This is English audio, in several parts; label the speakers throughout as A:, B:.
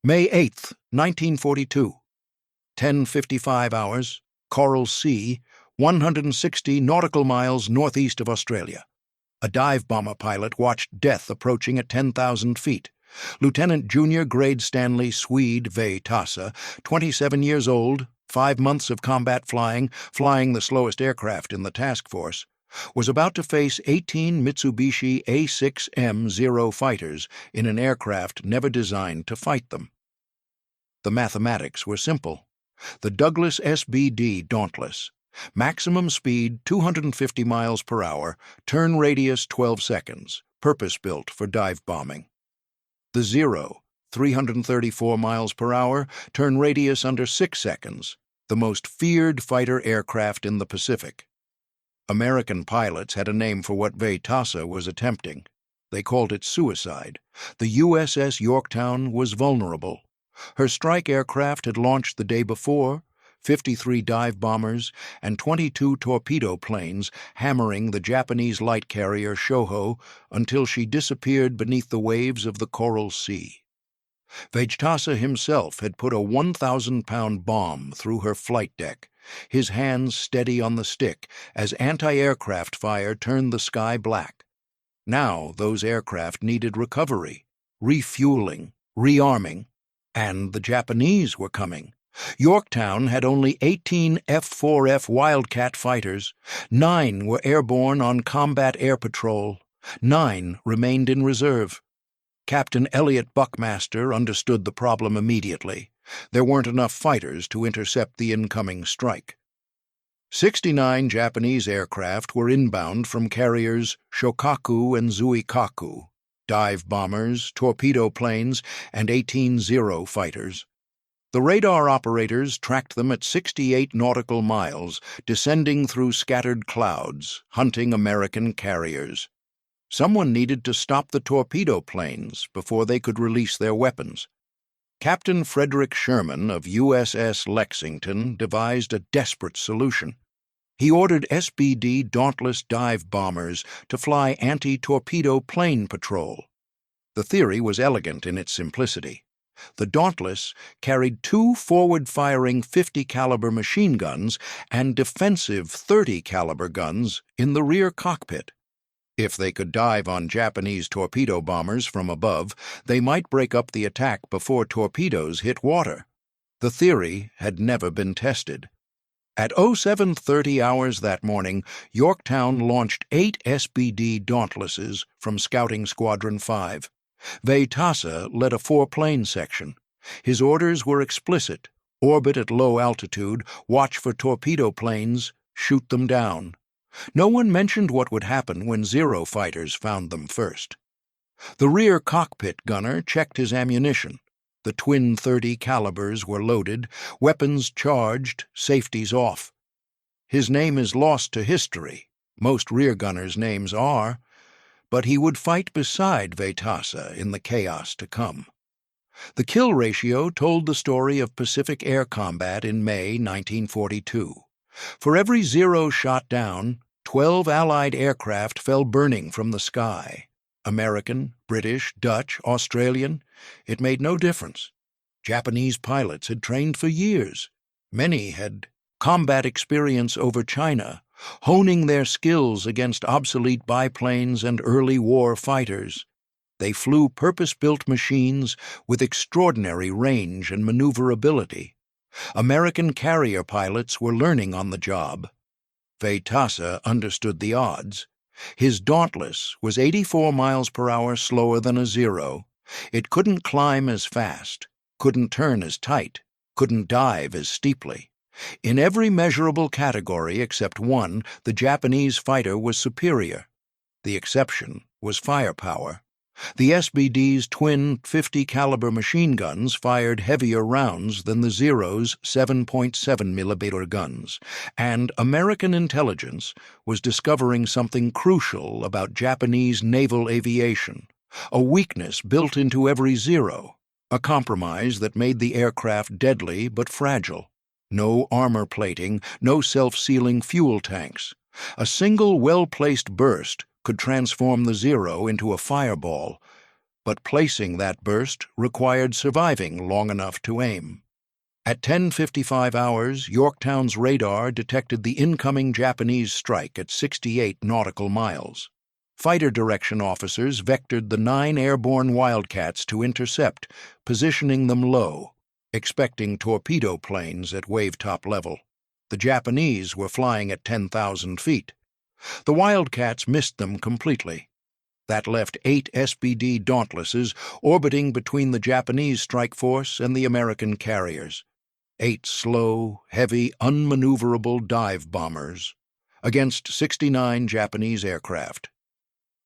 A: May 8, 1942. 10:55 hours, Coral Sea, 160 nautical miles northeast of Australia. A dive bomber pilot watched death approaching at 10,000 feet. Lieutenant Junior Grade Stanley Swede Vejtasa, 27 years old, 5 months of combat flying the slowest aircraft in the task force, was about to face 18 Mitsubishi A6M-0 fighters in an aircraft never designed to fight them. The mathematics were simple. The Douglas SBD Dauntless. Maximum speed 250 miles per hour, turn radius 12 seconds, purpose-built for dive bombing. The Zero, 334 miles per hour, turn radius under 6 seconds, the most feared fighter aircraft in the Pacific. American pilots had a name for what Vejtasa was attempting. They called it suicide. The USS Yorktown was vulnerable. Her strike aircraft had launched the day before, 53 dive bombers and 22 torpedo planes hammering the Japanese light carrier Shoho until she disappeared beneath the waves of the Coral Sea. Vejtasa himself had put a 1,000-pound bomb through her flight deck, his hands steady on the stick as anti-aircraft fire turned the sky black. Now those aircraft needed recovery, refueling, rearming, and the Japanese were coming. Yorktown had only 18 F4F Wildcat fighters. 9 were airborne on combat air patrol. 9 remained in reserve. Captain Elliot Buckmaster understood the problem immediately. There weren't enough fighters to intercept the incoming strike. 69 Japanese aircraft were inbound from carriers Shokaku and Zuikaku, dive bombers, torpedo planes, and 18 Zero fighters. The radar operators tracked them at 68 nautical miles, descending through scattered clouds, hunting American carriers. Someone needed to stop the torpedo planes before they could release their weapons. Captain Frederick Sherman of USS Lexington devised a desperate solution. He ordered SBD Dauntless dive bombers to fly anti-torpedo plane patrol. The theory was elegant in its simplicity. The Dauntless carried 2 forward-firing 50-caliber machine guns and defensive 30-caliber guns in the rear cockpit. If they could dive on Japanese torpedo bombers from above, they might break up the attack before torpedoes hit water. The theory had never been tested. At 07:30 hours that morning, Yorktown launched 8 SBD Dauntlesses from Scouting Squadron 5. Vejtasa led a 4-plane section. His orders were explicit: orbit at low altitude, watch for torpedo planes, shoot them down. No one mentioned what would happen when Zero fighters found them first. The rear cockpit gunner checked his ammunition. The twin 30 calibers were loaded, weapons charged, safeties off. His name is lost to history. Most rear gunners' names are. But he would fight beside Vejtasa in the chaos to come. The kill ratio told the story of Pacific air combat in May 1942. For every Zero shot down, 12 Allied aircraft fell burning from the sky. American, British, Dutch, Australian, it made no difference. Japanese pilots had trained for years. Many had combat experience over China, honing their skills against obsolete biplanes and early war fighters. They flew purpose-built machines with extraordinary range and maneuverability. American carrier pilots were learning on the job. Vejtasa understood the odds. His Dauntless was 84 miles per hour slower than a Zero. It couldn't climb as fast, couldn't turn as tight, couldn't dive as steeply. In every measurable category except one, the Japanese fighter was superior. The exception was firepower. The SBD's twin 50-caliber machine guns fired heavier rounds than the Zero's 7.7mm guns, and American intelligence was discovering something crucial about Japanese naval aviation, a weakness built into every Zero, a compromise that made the aircraft deadly but fragile. No armor plating, no self-sealing fuel tanks. A single well-placed burst could transform the Zero into a fireball, but placing that burst required surviving long enough to aim. At 10:55 hours, Yorktown's radar detected the incoming Japanese strike at 68 nautical miles. Fighter direction officers vectored the 9 airborne Wildcats to intercept, positioning them low, expecting torpedo planes at wave-top level. The Japanese were flying at 10,000 feet. The Wildcats missed them completely. That left 8 SBD Dauntlesses orbiting between the Japanese strike force and the American carriers. 8 slow, heavy, unmaneuverable dive bombers against 69 Japanese aircraft.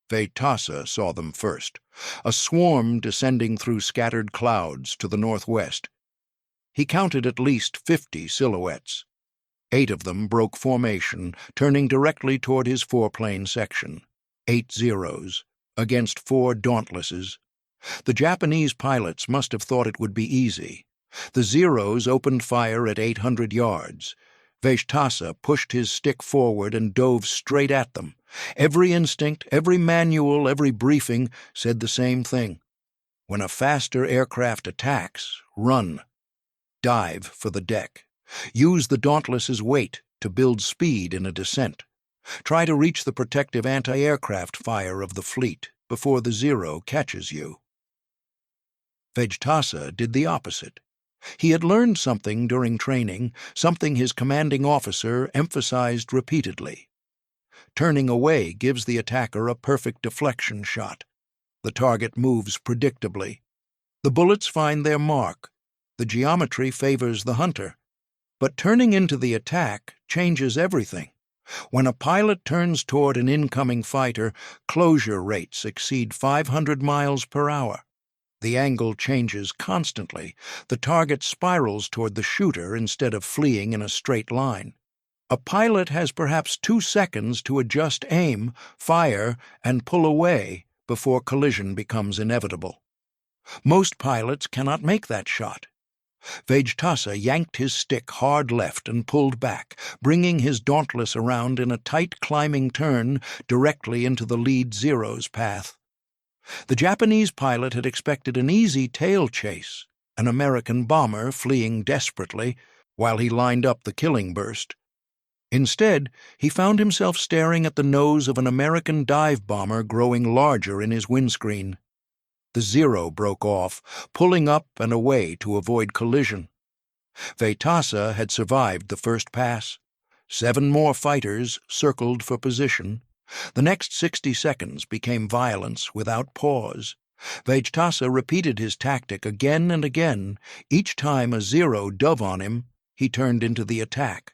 A: Vejtasa saw them first, a swarm descending through scattered clouds to the northwest. He counted at least 50 silhouettes. 8 of them broke formation, turning directly toward his 4-plane section. 8 Zeros against 4 Dauntlesses. The Japanese pilots must have thought it would be easy. The Zeros opened fire at 800 yards. Vejtasa pushed his stick forward and dove straight at them. Every instinct, every manual, every briefing said the same thing. When a faster aircraft attacks, run. Dive for the deck. Use the Dauntless's weight to build speed in a descent. Try to reach the protective anti-aircraft fire of the fleet before the Zero catches you. Vejtasa did the opposite. He had learned something during training, something his commanding officer emphasized repeatedly. Turning away gives the attacker a perfect deflection shot. The target moves predictably. The bullets find their mark. The geometry favors the hunter. But turning into the attack changes everything. When a pilot turns toward an incoming fighter, closure rates exceed 500 miles per hour. The angle changes constantly. The target spirals toward the shooter instead of fleeing in a straight line. A pilot has perhaps 2 seconds to adjust aim, fire, and pull away before collision becomes inevitable. Most pilots cannot make that shot. Vejtasa yanked his stick hard left and pulled back, bringing his Dauntless around in a tight climbing turn directly into the lead Zero's path. The Japanese pilot had expected an easy tail chase, an American bomber fleeing desperately while he lined up the killing burst. Instead, he found himself staring at the nose of an American dive bomber growing larger in his windscreen. The Zero broke off, pulling up and away to avoid collision. Vejtasa had survived the first pass. 7 more fighters circled for position. The next 60 seconds became violence without pause. Vejtasa repeated his tactic again and again. Each time a Zero dove on him, he turned into the attack.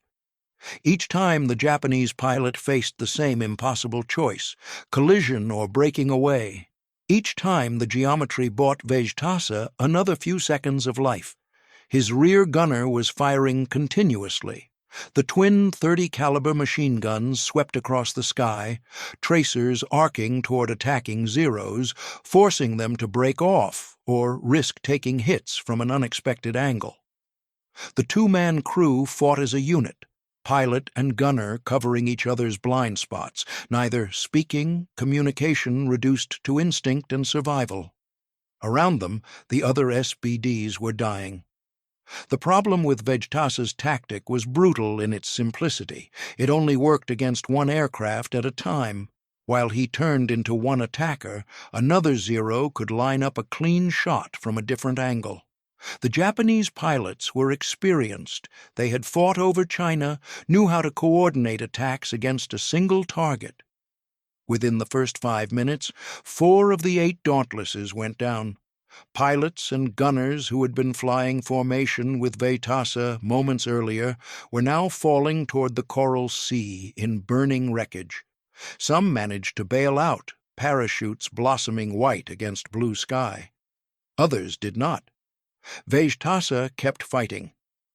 A: Each time the Japanese pilot faced the same impossible choice, collision or breaking away. Each time the geometry bought Vejtasa another few seconds of life. His rear gunner was firing continuously. The twin 30-caliber machine guns swept across the sky, tracers arcing toward attacking Zeros, forcing them to break off or risk taking hits from an unexpected angle. The 2-man crew fought as a unit, pilot and gunner covering each other's blind spots, neither speaking, communication reduced to instinct and survival. Around them, the other SBDs were dying. The problem with Vejtasa's tactic was brutal in its simplicity. It only worked against 1 aircraft at a time. While he turned into 1 attacker, another Zero could line up a clean shot from a different angle. The Japanese pilots were experienced. They had fought over China, knew how to coordinate attacks against a single target. Within the first 5 minutes, 4 of the 8 Dauntlesses went down. Pilots and gunners who had been flying formation with Vejtasa moments earlier were now falling toward the Coral Sea in burning wreckage. Some managed to bail out, parachutes blossoming white against blue sky. Others did not. Vejtasa kept fighting.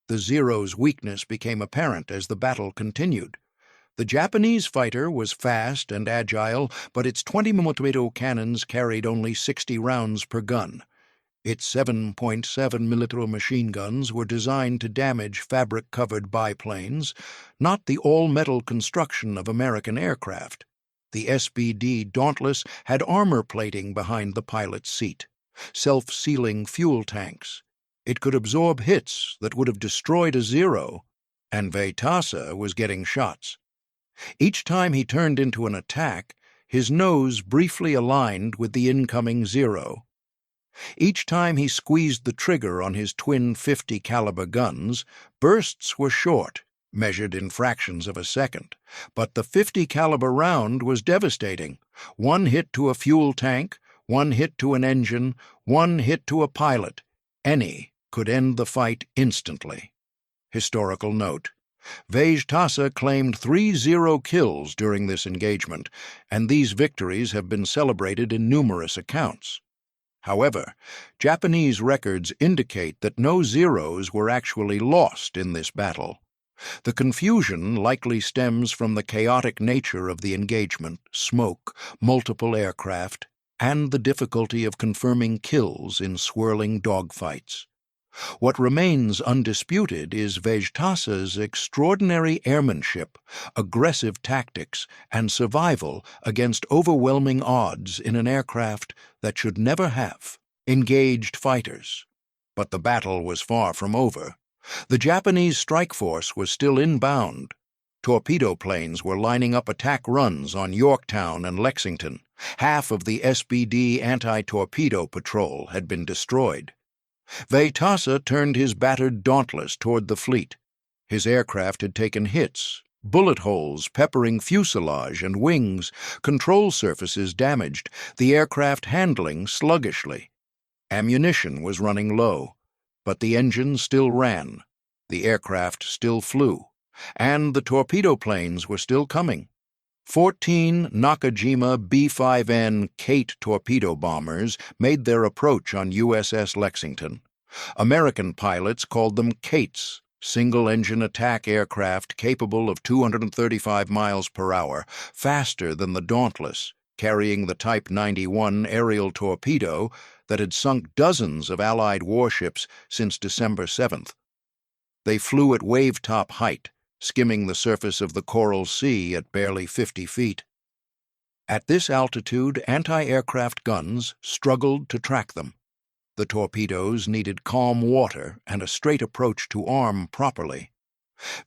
A: The Zero's weakness became apparent as the battle continued. The Japanese fighter was fast and agile, but its 20mm cannons carried only 60 rounds per gun. Its 7.7mm machine guns were designed to damage fabric-covered biplanes, not the all-metal construction of American aircraft. The SBD Dauntless had armor plating behind the pilot's seat, self-sealing fuel tanks. It could absorb hits that would have destroyed a Zero, and Vejtasa was getting shots. Each time he turned into an attack, his nose briefly aligned with the incoming Zero. Each time he squeezed the trigger on his twin 50 caliber guns, bursts were short, measured in fractions of a second, but the 50 caliber round was devastating. One hit to a fuel tank, one hit to an engine, one hit to a pilot. Any could end the fight instantly. Historical note: Vejtasa claimed 3 Zero kills during this engagement, and these victories have been celebrated in numerous accounts. However, Japanese records indicate that no Zeros were actually lost in this battle. The confusion likely stems from the chaotic nature of the engagement, smoke, multiple aircraft, and the difficulty of confirming kills in swirling dogfights. What remains undisputed is Vejtasa's extraordinary airmanship, aggressive tactics, and survival against overwhelming odds in an aircraft that should never have engaged fighters. But the battle was far from over. The Japanese strike force was still inbound. Torpedo planes were lining up attack runs on Yorktown and Lexington. Half of the SBD anti-torpedo patrol had been destroyed. Vejtasa turned his battered Dauntless toward the fleet. His aircraft had taken hits, bullet holes peppering fuselage and wings, control surfaces damaged, the aircraft handling sluggishly. Ammunition was running low, but the engines still ran, the aircraft still flew, and the torpedo planes were still coming. 14 Nakajima B-5N Kate torpedo bombers made their approach on USS Lexington. American pilots called them Kates, single-engine attack aircraft capable of 235 miles per hour, faster than the Dauntless, carrying the Type 91 aerial torpedo that had sunk dozens of Allied warships since December 7th. They flew at wave-top height, skimming the surface of the Coral Sea at barely 50 feet. At this altitude, anti-aircraft guns struggled to track them. The torpedoes needed calm water and a straight approach to arm properly.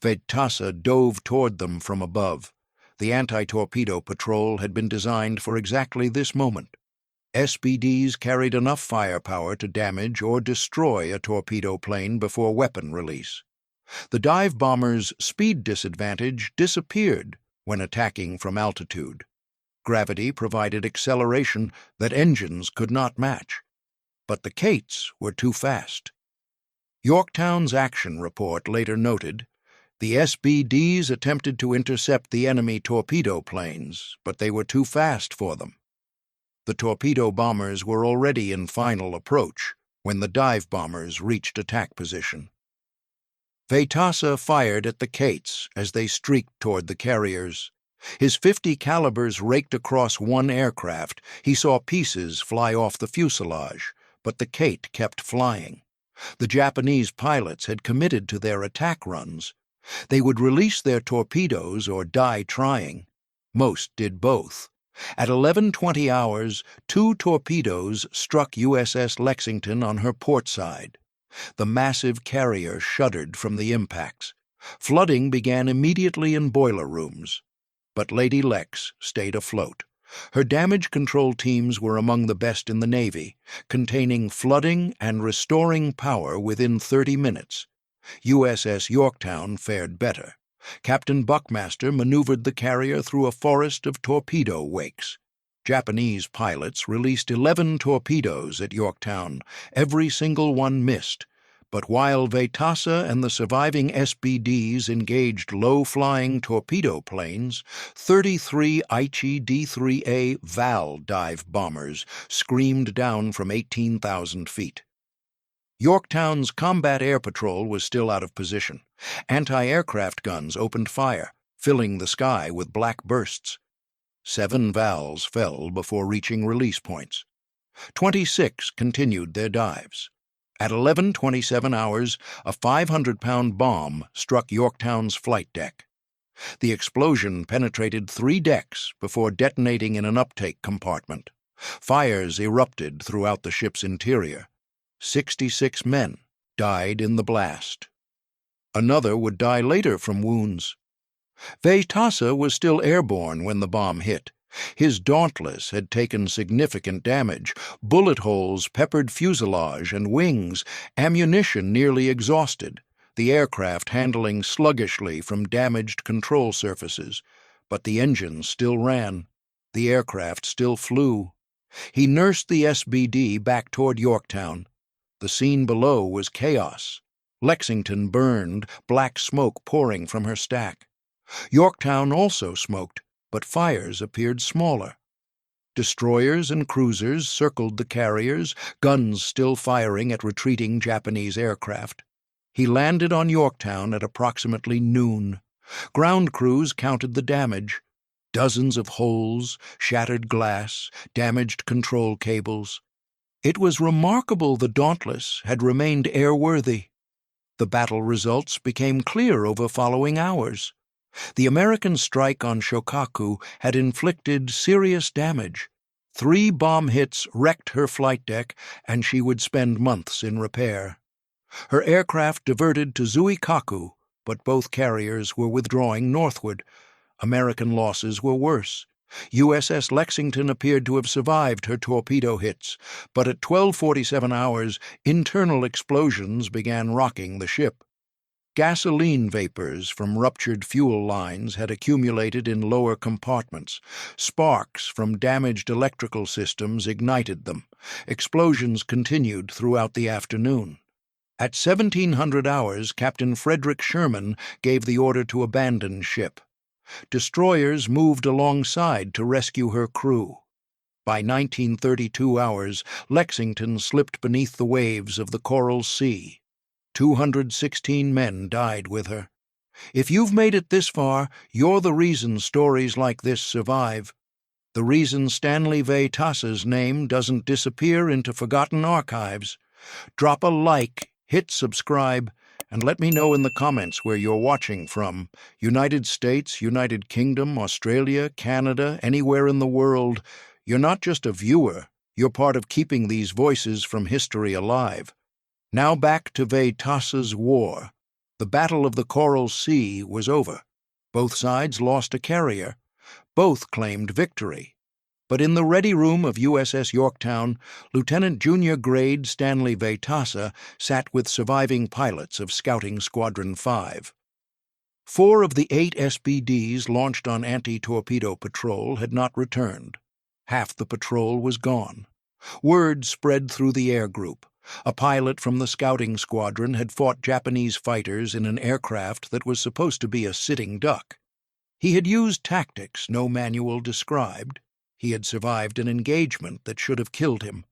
A: Vejtasa dove toward them from above. The anti-torpedo patrol had been designed for exactly this moment. SBDs carried enough firepower to damage or destroy a torpedo plane before weapon release. The dive bomber's speed disadvantage disappeared when attacking from altitude. Gravity provided acceleration that engines could not match. But the Kates were too fast. Yorktown's action report later noted, the SBDs attempted to intercept the enemy torpedo planes, but they were too fast for them. The torpedo bombers were already in final approach when the dive bombers reached attack position. Vejtasa fired at the Kates as they streaked toward the carriers. His 50 calibers raked across one aircraft. He saw pieces fly off the fuselage, but the Kate kept flying. The Japanese pilots had committed to their attack runs. They would release their torpedoes or die trying. Most did both. At 11:20 hours, 2 torpedoes struck USS Lexington on her port side. The massive carrier shuddered from the impacts. Flooding began immediately in boiler rooms. But Lady Lex stayed afloat. Her damage control teams were among the best in the Navy, containing flooding and restoring power within 30 minutes. USS Yorktown fared better. Captain Buckmaster maneuvered the carrier through a forest of torpedo wakes. Japanese pilots released 11 torpedoes at Yorktown. Every single one missed. But while Vejtasa and the surviving SBDs engaged low-flying torpedo planes, 33 Aichi D-3A Val dive bombers screamed down from 18,000 feet. Yorktown's combat air patrol was still out of position. Anti-aircraft guns opened fire, filling the sky with black bursts. 7 Vals fell before reaching release points. 26 continued their dives. At 11:27 hours, a 500-pound bomb struck Yorktown's flight deck. The explosion penetrated 3 decks before detonating in an uptake compartment. Fires erupted throughout the ship's interior. 66 men died in the blast. Another would die later from wounds. Vejtasa was still airborne when the bomb hit. His Dauntless had taken significant damage. Bullet holes peppered fuselage and wings, ammunition nearly exhausted, the aircraft handling sluggishly from damaged control surfaces. But the engines still ran. The aircraft still flew. He nursed the SBD back toward Yorktown. The scene below was chaos. Lexington burned, black smoke pouring from her stack. Yorktown also smoked, but fires appeared smaller. Destroyers and cruisers circled the carriers, guns still firing at retreating Japanese aircraft. He landed on Yorktown at approximately noon. Ground crews counted the damage. Dozens of holes, shattered glass, damaged control cables. It was remarkable the Dauntless had remained airworthy. The battle results became clear over following hours. The American strike on Shokaku had inflicted serious damage. 3 bomb hits wrecked her flight deck, and she would spend months in repair. Her aircraft diverted to Zuikaku, but both carriers were withdrawing northward. American losses were worse. USS Lexington appeared to have survived her torpedo hits, but at 12:47 hours, internal explosions began rocking the ship. Gasoline vapors from ruptured fuel lines had accumulated in lower compartments. Sparks from damaged electrical systems ignited them. Explosions continued throughout the afternoon. At 1700 hours, Captain Frederick Sherman gave the order to abandon ship. Destroyers moved alongside to rescue her crew. By 1932 hours, Lexington slipped beneath the waves of the Coral Sea. 216 men died with her. If you've made it this far, you're the reason stories like this survive. The reason Stanley Vejtasa's name doesn't disappear into forgotten archives. Drop a like, hit subscribe, and let me know in the comments where you're watching from. United States, United Kingdom, Australia, Canada, anywhere in the world. You're not just a viewer, you're part of keeping these voices from history alive. Now back to Vejtasa's war. The Battle of the Coral Sea was over. Both sides lost a carrier. Both claimed victory. But in the ready room of USS Yorktown, Lieutenant Junior Grade Stanley Vejtasa sat with surviving pilots of Scouting Squadron 5. 4 of the 8 SBDs launched on anti-torpedo patrol had not returned. Half the patrol was gone. Word spread through the air group. A pilot from the Scouting Squadron had fought Japanese fighters in an aircraft that was supposed to be a sitting duck. He had used tactics no manual described. He had survived an engagement that should have killed him.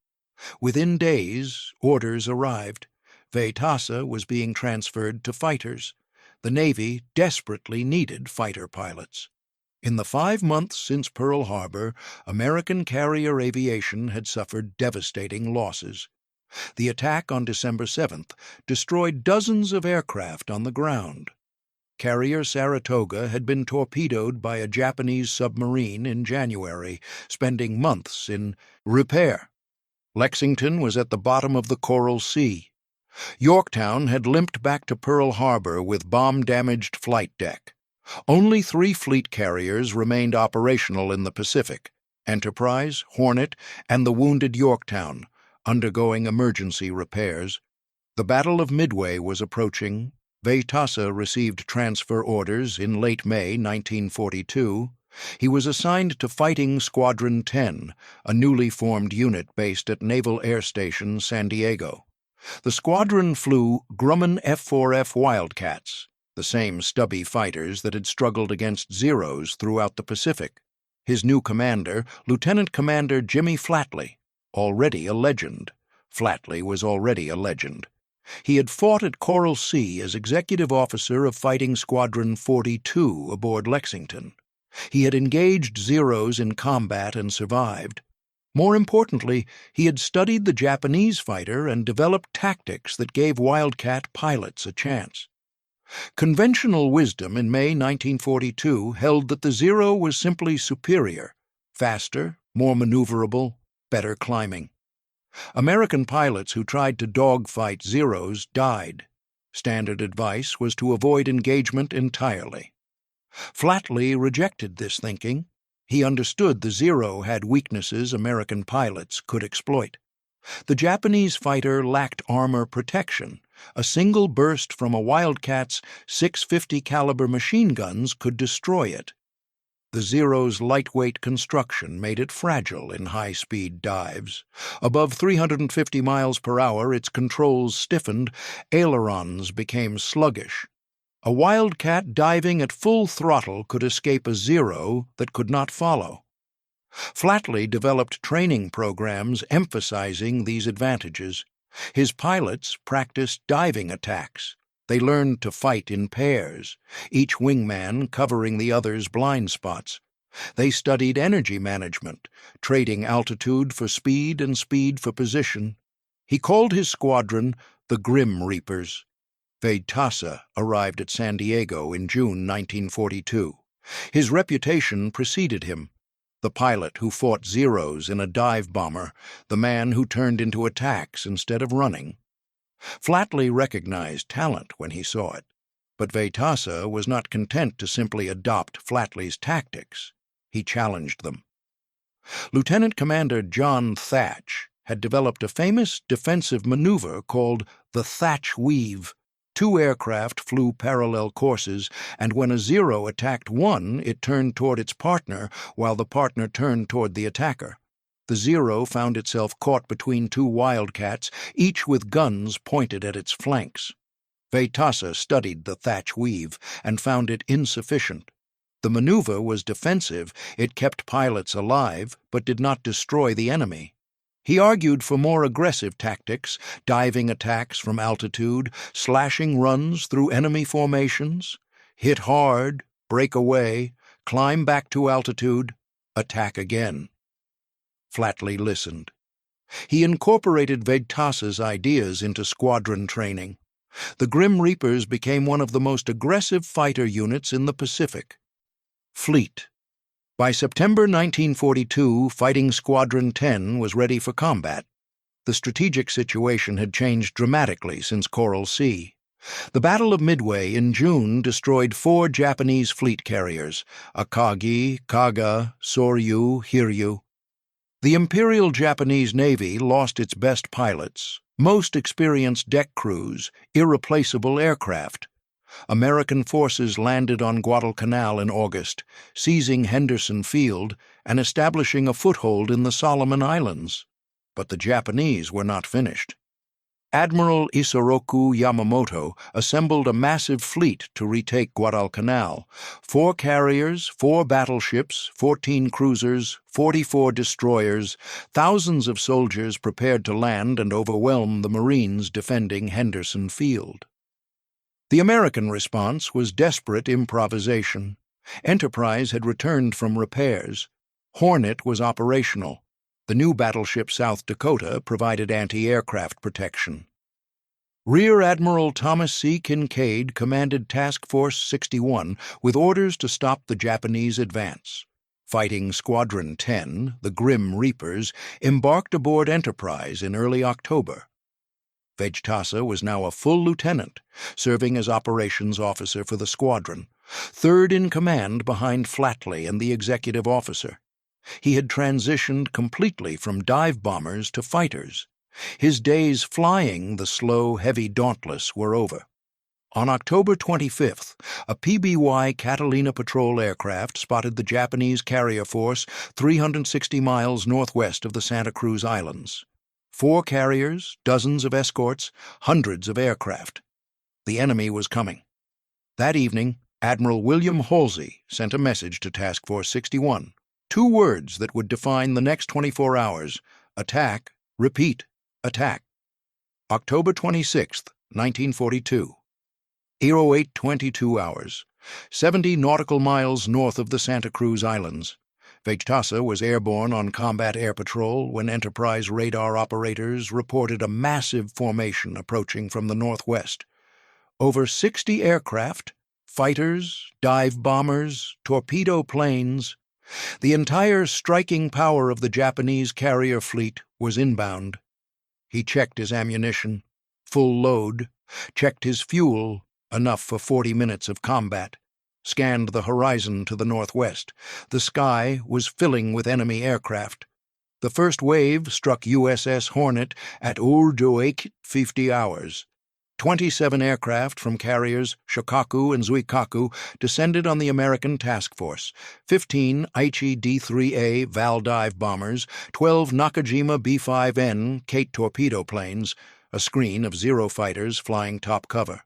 A: Within days, orders arrived. Vejtasa was being transferred to fighters. The Navy desperately needed fighter pilots. In the 5 months since Pearl Harbor, American carrier aviation had suffered devastating losses. The attack on December 7th destroyed dozens of aircraft on the ground. Carrier Saratoga had been torpedoed by a Japanese submarine in January, spending months in repair. Lexington was at the bottom of the Coral Sea. Yorktown had limped back to Pearl Harbor with bomb-damaged flight deck. Only 3 fleet carriers remained operational in the Pacific: Enterprise, Hornet, and the wounded Yorktown, undergoing emergency repairs. The Battle of Midway was approaching. Vejtasa received transfer orders in late May 1942. He was assigned to Fighting Squadron 10, a newly formed unit based at Naval Air Station San Diego. The squadron flew Grumman F4F Wildcats, the same stubby fighters that had struggled against Zeros throughout the Pacific. His new commander, Lieutenant Commander Jimmy Flatley, already a legend. Flatley was already a legend. He had fought at Coral Sea as executive officer of Fighting Squadron 42 aboard Lexington. He had engaged Zeros in combat and survived. More importantly, he had studied the Japanese fighter and developed tactics that gave Wildcat pilots a chance. Conventional wisdom in May 1942 held that the Zero was simply superior, faster, more maneuverable, better climbing. American pilots who tried to dogfight Zeros died. Standard advice was to avoid engagement entirely. Flatley rejected this thinking. He understood the Zero had weaknesses American pilots could exploit. The Japanese fighter lacked armor protection. A single burst from a Wildcat's .650 caliber machine guns could destroy it. The Zero's lightweight construction made it fragile in high-speed dives. Above 350 miles per hour, its controls stiffened, ailerons became sluggish. A Wildcat diving at full throttle could escape a Zero that could not follow. Flatley developed training programs emphasizing these advantages. His pilots practiced diving attacks. They learned to fight in pairs, each wingman covering the other's blind spots. They studied energy management, trading altitude for speed and speed for position. He called his squadron the Grim Reapers. Vejtasa arrived at San Diego in June 1942. His reputation preceded him. The pilot who fought Zeros in a dive bomber, the man who turned into attacks instead of running. Flatley recognized talent when he saw it, but Vejtasa was not content to simply adopt Flatley's tactics. He challenged them. Lieutenant Commander John Thatch had developed a famous defensive maneuver called the Thatch Weave. Two aircraft flew parallel courses, and when a Zero attacked one, it turned toward its partner, while the partner turned toward the attacker. The Zero found itself caught between two Wildcats, each with guns pointed at its flanks. Vejtasa studied the Thatch Weave and found it insufficient. The maneuver was defensive. It kept pilots alive, but did not destroy the enemy. He argued for more aggressive tactics, diving attacks from altitude, slashing runs through enemy formations, hit hard, break away, climb back to altitude, attack again. Flatley listened. He incorporated Vejtasa's ideas into squadron training. The Grim Reapers became one of the most aggressive fighter units in the Pacific. Fleet. By September 1942, Fighting Squadron 10 was ready for combat. The strategic situation had changed dramatically since Coral Sea. The Battle of Midway in June destroyed 4 Japanese fleet carriers, Akagi, Kaga, Soryu, Hiryu. The Imperial Japanese Navy lost its best pilots, most experienced deck crews, irreplaceable aircraft. American forces landed on Guadalcanal in August, seizing Henderson Field and establishing a foothold in the Solomon Islands. But the Japanese were not finished. Admiral Isoroku Yamamoto assembled a massive fleet to retake Guadalcanal. 4 carriers, 4 battleships, 14 cruisers, 44 destroyers, thousands of soldiers prepared to land and overwhelm the Marines defending Henderson Field. The American response was desperate improvisation. Enterprise had returned from repairs. Hornet was operational. The new battleship South Dakota provided anti-aircraft protection. Rear Admiral Thomas C. Kincaid commanded Task Force 61 with orders to stop the Japanese advance. Fighting Squadron 10, the Grim Reapers, embarked aboard Enterprise in early October. Vejtasa was now a full lieutenant, serving as operations officer for the squadron, third in command behind Flatley and the executive officer. He had transitioned completely from dive bombers to fighters. His days flying the slow, heavy Dauntless were over. On October 25th, a PBY Catalina patrol aircraft spotted the Japanese carrier force 360 miles northwest of the Santa Cruz Islands. 4 carriers, dozens of escorts, hundreds of aircraft. The enemy was coming. That evening, Admiral William Halsey sent a message to Task Force 61. 2 words that would define the next 24 hours: attack, repeat, attack. October 26, 1942. 08:22 hours, 70 nautical miles north of the Santa Cruz Islands. Vejtasa was airborne on combat air patrol when Enterprise radar operators reported a massive formation approaching from the northwest. Over 60 aircraft, fighters, dive bombers, torpedo planes, the entire striking power of the Japanese carrier fleet was inbound. He checked his ammunition, full load, checked his fuel, enough for 40 minutes of combat, scanned the horizon to the northwest. The sky was filling with enemy aircraft. The first wave struck USS Hornet at 50 hours. 27 aircraft from carriers Shokaku and Zuikaku descended on the American task force, 15 Aichi D-3A Val dive bombers, 12 Nakajima B-5N Kate torpedo planes, a screen of Zero fighters flying top cover.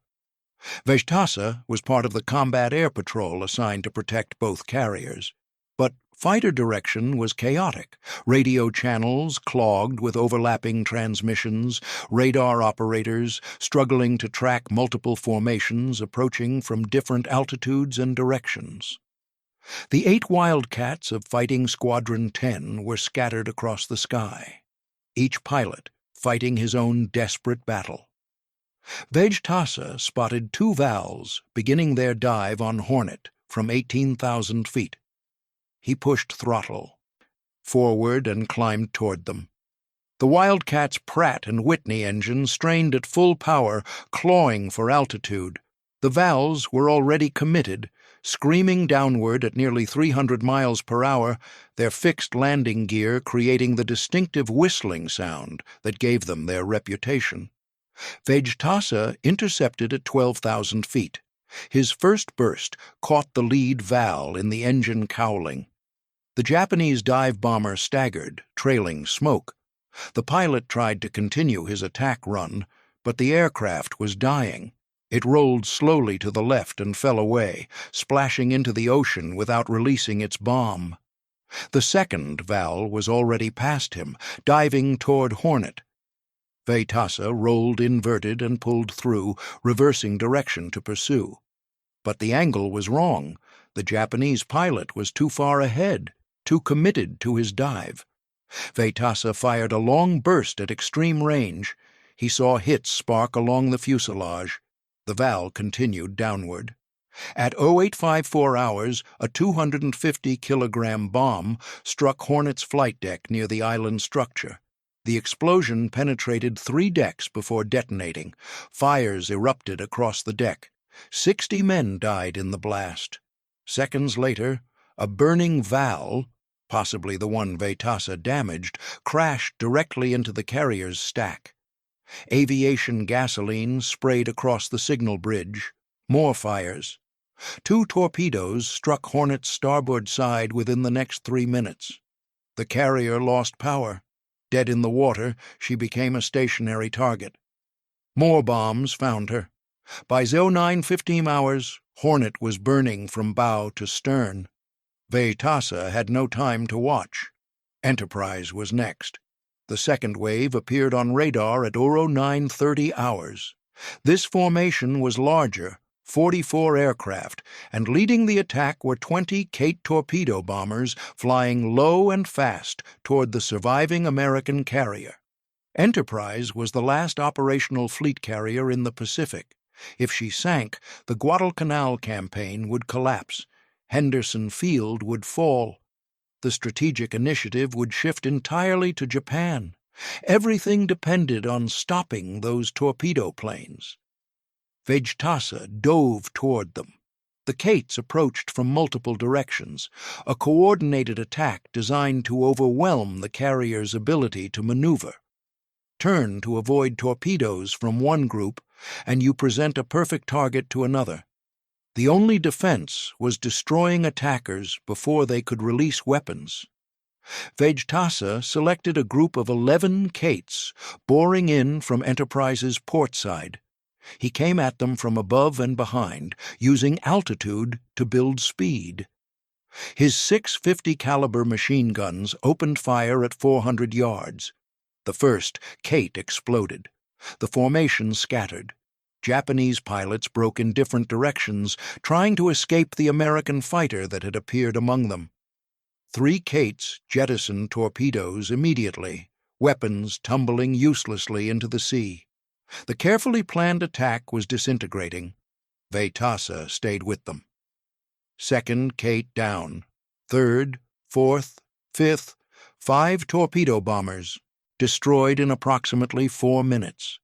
A: Vejtasa was part of the Combat Air Patrol assigned to protect both carriers. But fighter direction was chaotic, radio channels clogged with overlapping transmissions, radar operators struggling to track multiple formations approaching from different altitudes and directions. The 8 Wildcats of Fighting Squadron 10 were scattered across the sky, each pilot fighting his own desperate battle. Vejtasa spotted 2 Vals beginning their dive on Hornet from 18,000 feet. He pushed throttle forward and climbed toward them. The Wildcat's Pratt and Whitney engine strained at full power, clawing for altitude. The Vals were already committed, screaming downward at nearly 300 miles per hour, their fixed landing gear creating the distinctive whistling sound that gave them their reputation. Vejtasa intercepted at 12,000 feet. His first burst caught the lead Val in the engine cowling. The Japanese dive bomber staggered, trailing smoke. The pilot tried to continue his attack run, but the aircraft was dying. It rolled slowly to the left and fell away, splashing into the ocean without releasing its bomb. The second Val was already past him, diving toward Hornet. Vejtasa rolled inverted and pulled through, reversing direction to pursue. But the angle was wrong. The Japanese pilot was too far ahead, too committed to his dive. Vejtasa fired a long burst at extreme range. He saw hits spark along the fuselage. The Val continued downward. At 0854 hours, a 250-kilogram bomb struck Hornet's flight deck near the island structure. The explosion penetrated 3 decks before detonating. Fires erupted across the deck. 60 men died in the blast. Seconds later, a burning Val, possibly the one Vejtasa damaged, crashed directly into the carrier's stack. Aviation gasoline sprayed across the signal bridge. More fires. 2 torpedoes struck Hornet's starboard side within the next 3 minutes. The carrier lost power. Dead in the water, she became a stationary target. More bombs found her. By 09:15 hours, Hornet was burning from bow to stern. Vejtasa had no time to watch. Enterprise was next. The second wave appeared on radar at 09:30 hours. This formation was larger, 44 aircraft, and leading the attack were 20 Kate torpedo bombers flying low and fast toward the surviving American carrier. Enterprise was the last operational fleet carrier in the Pacific. If she sank, the Guadalcanal campaign would collapse. Henderson Field would fall. The strategic initiative would shift entirely to Japan. Everything depended on stopping those torpedo planes. Vejtasa dove toward them. The Kates approached from multiple directions, a coordinated attack designed to overwhelm the carrier's ability to maneuver. Turn to avoid torpedoes from one group, and you present a perfect target to another. The only defense was destroying attackers before they could release weapons. Vejtasa selected a group of 11 Kates, boring in from Enterprise's port side. He came at them from above and behind, using altitude to build speed. His 650 caliber machine guns opened fire at 400 yards. The first Kate exploded. The formation scattered. Japanese pilots broke in different directions, trying to escape the American fighter that had appeared among them. 3 Kates jettisoned torpedoes immediately, weapons tumbling uselessly into the sea. The carefully planned attack was disintegrating. Vejtasa stayed with them. Second Kate down. Third, fourth, fifth, 5 torpedo bombers, destroyed in approximately 4 minutes.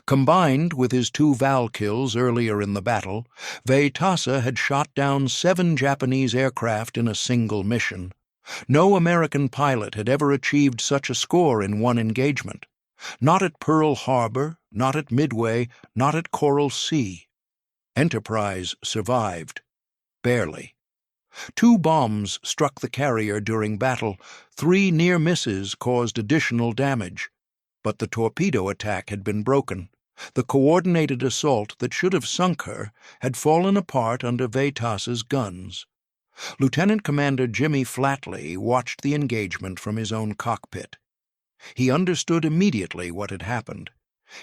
A: Combined with his 2 Val kills earlier in the battle, Vejtasa had shot down 7 Japanese aircraft in a single mission. No American pilot had ever achieved such a score in one engagement. Not at Pearl Harbor, not at Midway, not at Coral Sea. Enterprise survived. Barely. 2 bombs struck the carrier during battle. 3 near misses caused additional damage. But the torpedo attack had been broken. The coordinated assault that should have sunk her had fallen apart under Vejtasa's guns. Lieutenant Commander Jimmy Flatley watched the engagement from his own cockpit. He understood immediately what had happened.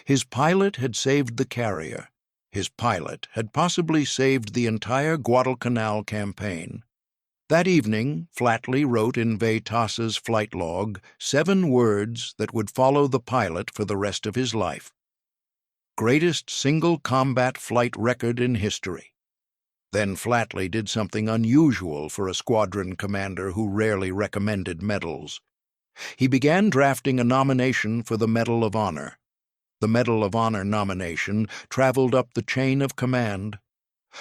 A: His pilot had saved the carrier. His pilot had possibly saved the entire Guadalcanal campaign. That evening, Flatley wrote in Vejtasa's flight log 7 words that would follow the pilot for the rest of his life. Greatest single combat flight record in history. Then Flatley did something unusual for a squadron commander who rarely recommended medals. He began drafting a nomination for the Medal of Honor. The Medal of Honor nomination traveled up the chain of command.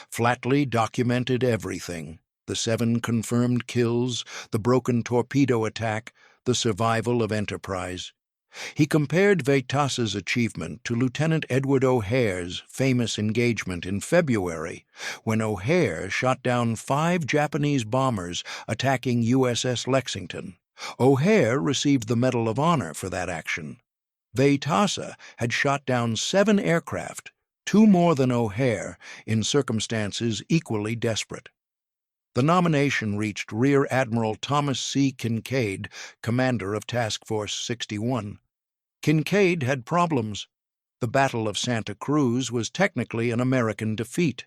A: Flatley documented everything: the 7 confirmed kills, the broken torpedo attack, the survival of Enterprise. He compared Vejtasa's achievement to Lieutenant Edward O'Hare's famous engagement in February, when O'Hare shot down 5 Japanese bombers attacking USS Lexington. O'Hare received the Medal of Honor for that action. Vejtasa had shot down 7 aircraft, 2 more than O'Hare, in circumstances equally desperate. The nomination reached Rear Admiral Thomas C. Kinkaid, commander of Task Force 61. Kinkaid had problems. The Battle of Santa Cruz was technically an American defeat.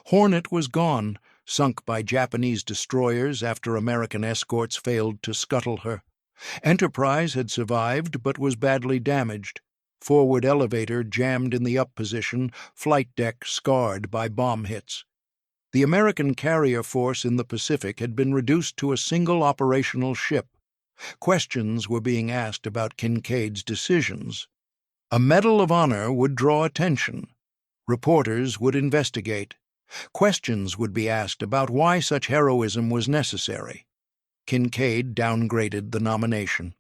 A: Hornet was gone, sunk by Japanese destroyers after American escorts failed to scuttle her. Enterprise had survived but was badly damaged. Forward elevator jammed in the up position, flight deck scarred by bomb hits. The American carrier force in the Pacific had been reduced to a single operational ship. Questions were being asked about Kinkaid's decisions. A Medal of Honor would draw attention. Reporters would investigate. Questions would be asked about why such heroism was necessary. Kinkaid downgraded the nomination.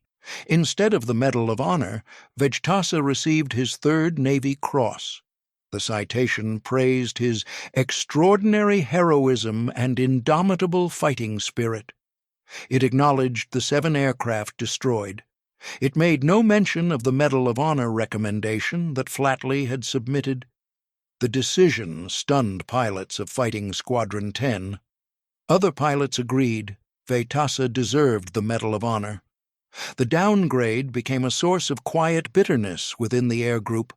A: Instead of the Medal of Honor, Vejtasa received his 3rd Navy Cross. The citation praised his extraordinary heroism and indomitable fighting spirit. It acknowledged the 7 aircraft destroyed. It made no mention of the Medal of Honor recommendation that Flatley had submitted. The decision stunned pilots of Fighting Squadron 10. Other pilots agreed Vejtasa deserved the Medal of Honor. The downgrade became a source of quiet bitterness within the air group.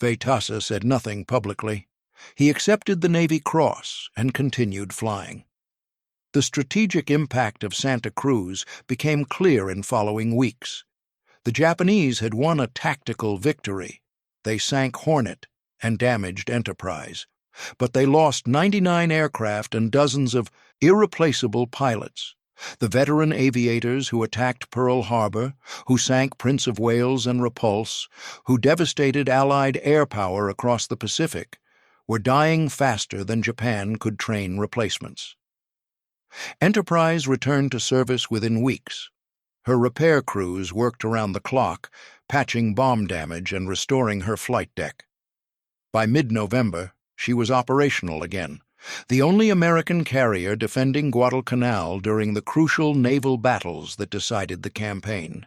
A: Vejtasa said nothing publicly. He accepted the Navy Cross and continued flying. The strategic impact of Santa Cruz became clear in following weeks. The Japanese had won a tactical victory. They sank Hornet and damaged Enterprise. But they lost 99 aircraft and dozens of irreplaceable pilots. The veteran aviators who attacked Pearl Harbor, who sank Prince of Wales and Repulse, who devastated Allied air power across the Pacific, were dying faster than Japan could train replacements. Enterprise returned to service within weeks. Her repair crews worked around the clock, patching bomb damage and restoring her flight deck. By mid-November, she was operational again, the only American carrier defending Guadalcanal during the crucial naval battles that decided the campaign.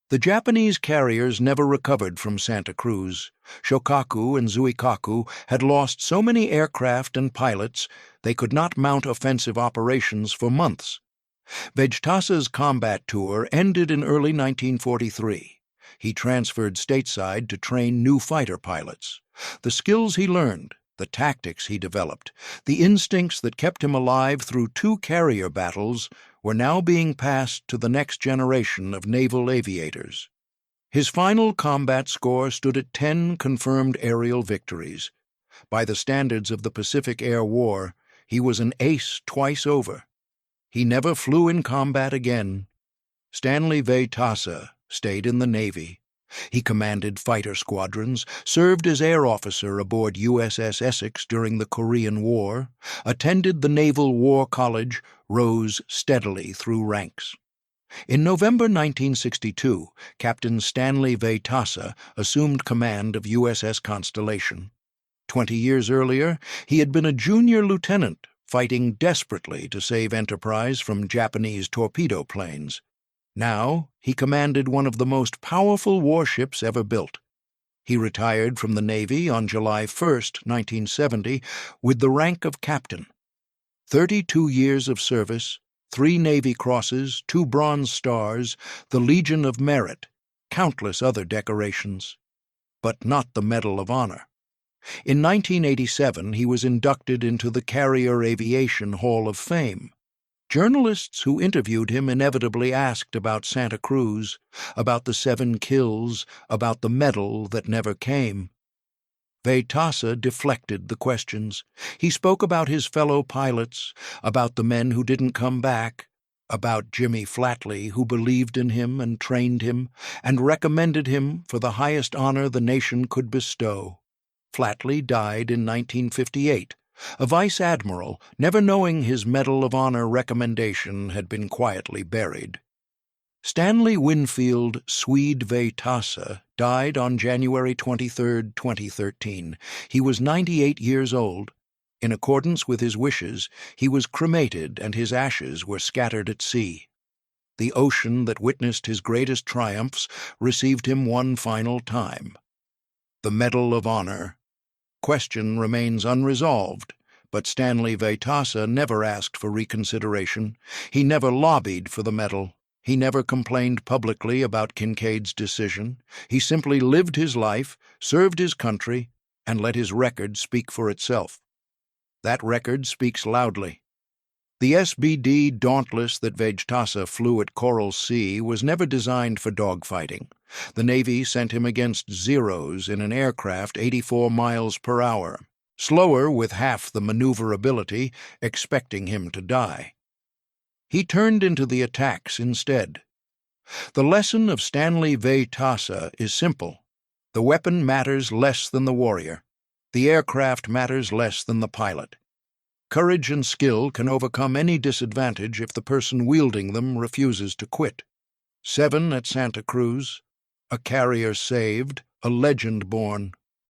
A: The Japanese carriers never recovered from Santa Cruz. Shokaku and Zuikaku had lost so many aircraft and pilots they could not mount offensive operations for months. Vejtasa's combat tour ended in early 1943. He transferred stateside to train new fighter pilots. The skills he learned, the tactics he developed, the instincts that kept him alive through 2 carrier battles were now being passed to the next generation of naval aviators. His final combat score stood at 10 confirmed aerial victories. By the standards of the Pacific Air War, he was an ace twice over. He never flew in combat again. Stanley Vejtasa stayed in the Navy. He commanded fighter squadrons, served as air officer aboard USS Essex during the Korean War, attended the Naval War College, rose steadily through ranks. In November 1962, Captain Stanley Vejtasa assumed command of USS Constellation. 20 years earlier, he had been a junior lieutenant, fighting desperately to save Enterprise from Japanese torpedo planes. Now, he commanded one of the most powerful warships ever built. He retired from the Navy on July 1, 1970, with the rank of captain. 32 years of service, 3 Navy Crosses, 2 Bronze Stars, the Legion of Merit, countless other decorations. But not the Medal of Honor. In 1987, he was inducted into the Carrier Aviation Hall of Fame. Journalists who interviewed him inevitably asked about Santa Cruz, about the 7 kills, about the medal that never came. Vejtasa deflected the questions. He spoke about his fellow pilots, about the men who didn't come back, about Jimmy Flatley, who believed in him and trained him, and recommended him for the highest honor the nation could bestow. Flatley died in 1958, a vice admiral, never knowing his Medal of Honor recommendation had been quietly buried. Stanley Winfield Swede Vejtasa died on January 23, 2013. He was 98 years old. In accordance with his wishes, he was cremated and his ashes were scattered at sea. The ocean that witnessed his greatest triumphs received him one final time. The Medal of Honor. Question remains unresolved, but Stanley Vejtasa never asked for reconsideration. He never lobbied for the medal. He never complained publicly about Kincaid's decision. He simply lived his life, served his country, and let his record speak for itself. That record speaks loudly. The SBD Dauntless that Vejtasa flew at Coral Sea was never designed for dogfighting. The Navy sent him against Zeros in an aircraft 84 miles per hour, slower with half the maneuverability, expecting him to die. He turned into the attacks instead. The lesson of Stanley Vejtasa is simple. The weapon matters less than the warrior. The aircraft matters less than the pilot. Courage and skill can overcome any disadvantage if the person wielding them refuses to quit. 7 at Santa Cruz, a carrier saved, a legend born.